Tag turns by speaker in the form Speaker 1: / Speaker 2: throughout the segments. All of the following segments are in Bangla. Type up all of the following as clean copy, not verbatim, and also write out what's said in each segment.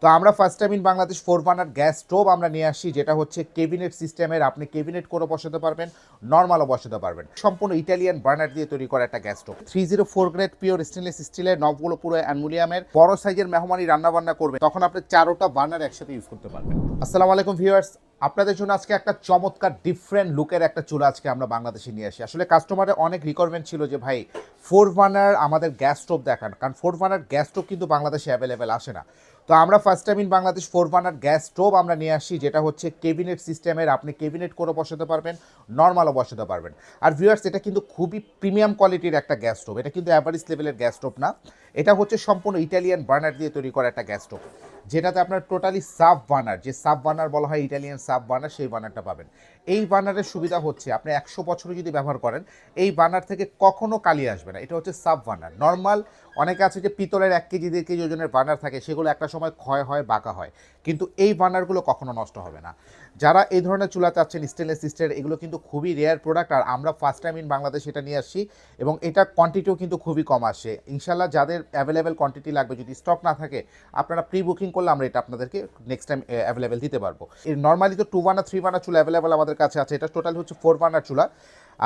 Speaker 1: তো আমরা first time in Bangladesh 4 burner gas stove আমরা নিয়ে আসছি, যেটা হচ্ছে কেবিনেট সিস্টেমের। আপনি কেবিনেট করে বসাতে পারবেন, নর্মালও বসাতে পারবেন। সম্পূর্ণ ইটালিয়ান বার্নার দিয়ে তৈরি করা একটা gas stove. 304 grade pure stainless স্টিলের, নবগুলো পুরো অ্যালুমিনিয়ামের। বড় সাইজের মেহমানি রান্না বান্না করবেন, তখন আপনি 4টা বার্নার একসাথে ইউজ করতে পারবেন। আসসালামু আলাইকুম ভিউয়ার্স, আপনাদের জন্য আজকে একটা চমৎকার ডিফারেন্ট লুকের একটা চুলা আজকে আমরা বাংলাদেশে নিয়ে আসি। আসলে কাস্টমারের অনেক রিকোয়ারমেন্ট ছিল যে ভাই 4 বার্নার আমাদের গ্যাস স্টোভ দেখান, কারণ 4 বার্নার গ্যাস স্টোভ কিন্তু বাংলাদেশে অ্যাভেলেবেল আসে না। তো আমরা first time in Bangladesh 4 burner gas stove আমরা নিয়ে আসি, যেটা হচ্ছে কেবিনেট সিস্টেমের। আপনি কেবিনেট করে বসাতে পারবেন, নর্মালও বসাতে পারবেন। আর ভিউয়ার্স, এটা কিন্তু খুবই প্রিমিয়াম কোয়ালিটির একটা গ্যাস স্টোভ। এটা কিন্তু অ্যাভারেজ লেভেলের গ্যাস স্টোভ না, এটা হচ্ছে সম্পূর্ণ ইটালিয়ান বার্নার দিয়ে তৈরি করা একটা গ্যাস স্টোভ, যেটাতে আপনার টোটালি সাব বার্নার, যে সাব বার্নার বলা হয় ইটালিয়ান সাব বার্নার, সেই বার্নারটা পাবেন। এই বার্নারের সুবিধা হচ্ছে আপনি 100 বছরে যদি ব্যবহার করেন, এই বার্নার থেকে কখনো কালি আসবে না। এটা হচ্ছে সাব বার্নার। নর্মাল অনেকে আছে যে পিতলের 1 কেজি 1.5 কেজি ওজনের বার্নার থাকে, সেগুলো একটা সময় ক্ষয় হয়, বাঁকা হয়, কিন্তু এই বার্নারগুলো কখনো নষ্ট হবে না। যারা এই ধরনের চুলা চাচ্ছেন স্টেনলেস স্টিলের, এগুলো কিন্তু খুবই রেয়ার প্রোডাক্ট, আর আমরা ফার্স্ট টাইম ইন বাংলাদেশ এটা নিয়ে আসছি, এবং এটা কোয়ান্টিটিও কিন্তু খুবই কম আসে। ইনশাল্লাহ যাদের অ্যাভেলেবেল কোয়ান্টিটি লাগবে, যদি স্টক না থাকে, আপনারা প্রি বুকিং করলে আমরা এটা আপনাদেরকে নেক্সট টাইম অ্যাভেলেবেল দিতে পারবো। এর নর্মালি তো 2 বার্নার 3 বার্নার চুলা অ্যাভেলেবেল আমাদের কাছে আছে, এটা টোটাল হচ্ছে 4 বার্নার চুলা।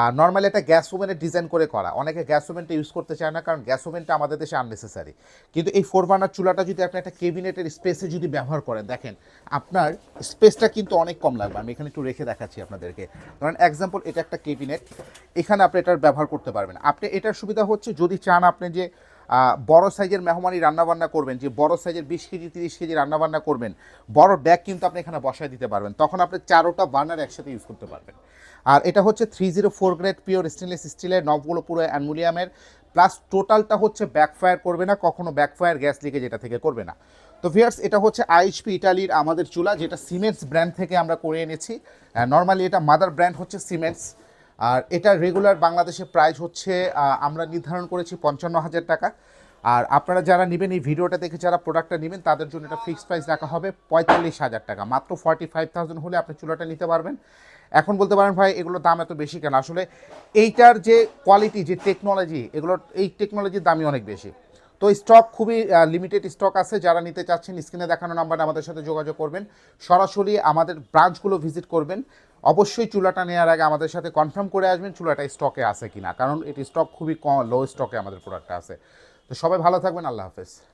Speaker 1: আর নর্মালি এটা গ্যাস ওভেনের ডিজাইন করে করা। অনেকে গ্যাস ওভেনটা ইউজ করতে চায় না, কারণ গ্যাস ওভেনটা আমাদের দেশে আননেসেসারি। কিন্তু এই 4 বার্নার চুলাটা যদি আপনি একটা কেবিনেটের স্পেসে যদি ব্যবহার করেন, দেখেন আপনার স্পেসটা কিন্তু অনেক কম লাগবে। আমি এখানে একটু রেখে দেখাচ্ছি আপনাদেরকে। ধরেন এক্সাম্পল, এটা একটা কেবিনেট, এখানে আপনি এটার ব্যবহার করতে পারবেন। আপনি এটার সুবিধা হচ্ছে, যদি চান আপনি যে বড় সাইজের মেহমানি রান্নাবান্না করবেন, যে বড় সাইজের 20 কেজি 30 কেজি রান্নাবান্না করবেন, বড় ড্যাক কিন্তু আপনি এখানে বসায় দিতে পারবেন, তখন আপনি 4টা বার্নার একসাথে ইউজ করতে পারবেন। আর এটা হচ্ছে 304 গ্রেড পিওর স্টেনলেস স্টিলের, নবগুলো পুরো অ্যালুমিনিয়ামের। প্লাস টোটালটা হচ্ছে ব্যাকফায়ার করবে না, কখনো ব্যাকফায়ার গ্যাস লিকেজ এটা থেকে করবে না। তো ভিউয়ার্স, এটা হচ্ছে আইএইচপি ইটালির আমাদের চুলা, যেটা সিমেন্টস ব্র্যান্ড থেকে আমরা করে এনেছি। নর্মালি এটা মাদার ব্র্যান্ড হচ্ছে সিমেন্টস। আর এটা রেগুলার বাংলাদেশে প্রাইস হচ্ছে আমরা নির্ধারণ করেছি 55,000 টাকা। আর আপনারা যারা নেবেন, এই ভিডিওটা দেখে যারা প্রোডাক্টটা নেবেন, তাদের জন্য এটা ফিক্সড প্রাইস রাখা হবে 45,000 টাকা। মাত্র 45,000 হলে আপনি চুলাটা নিতে পারবেন। এখন বলতে পারেন ভাই এগুলোর দাম এত বেশি কেন? আসলে এইটার যে কোয়ালিটি, যে টেকনোলজি, এগুলোর এই টেকনোলজির দামই অনেক বেশি। তো স্টক খুবই লিমিটেড স্টক আছে। যারা নিতে চাচ্ছেন, স্ক্রিনে দেখানো নাম্বারে আমাদের সাথে যোগাযোগ করবেন, সরাসরি আমাদের ব্রাঞ্চগুলো ভিজিট করবেন। অবশ্যই চুলাটা নেওয়ার আগে আমাদের সাথে কনফার্ম করে আসবেন চুলাটা স্টকে আছে কিনা, কারণ এটি স্টক খুবই লো স্টকে আমাদের প্রোডাক্টটা আছে। তো সবাই ভালো থাকবেন, আল্লাহ হাফেজ।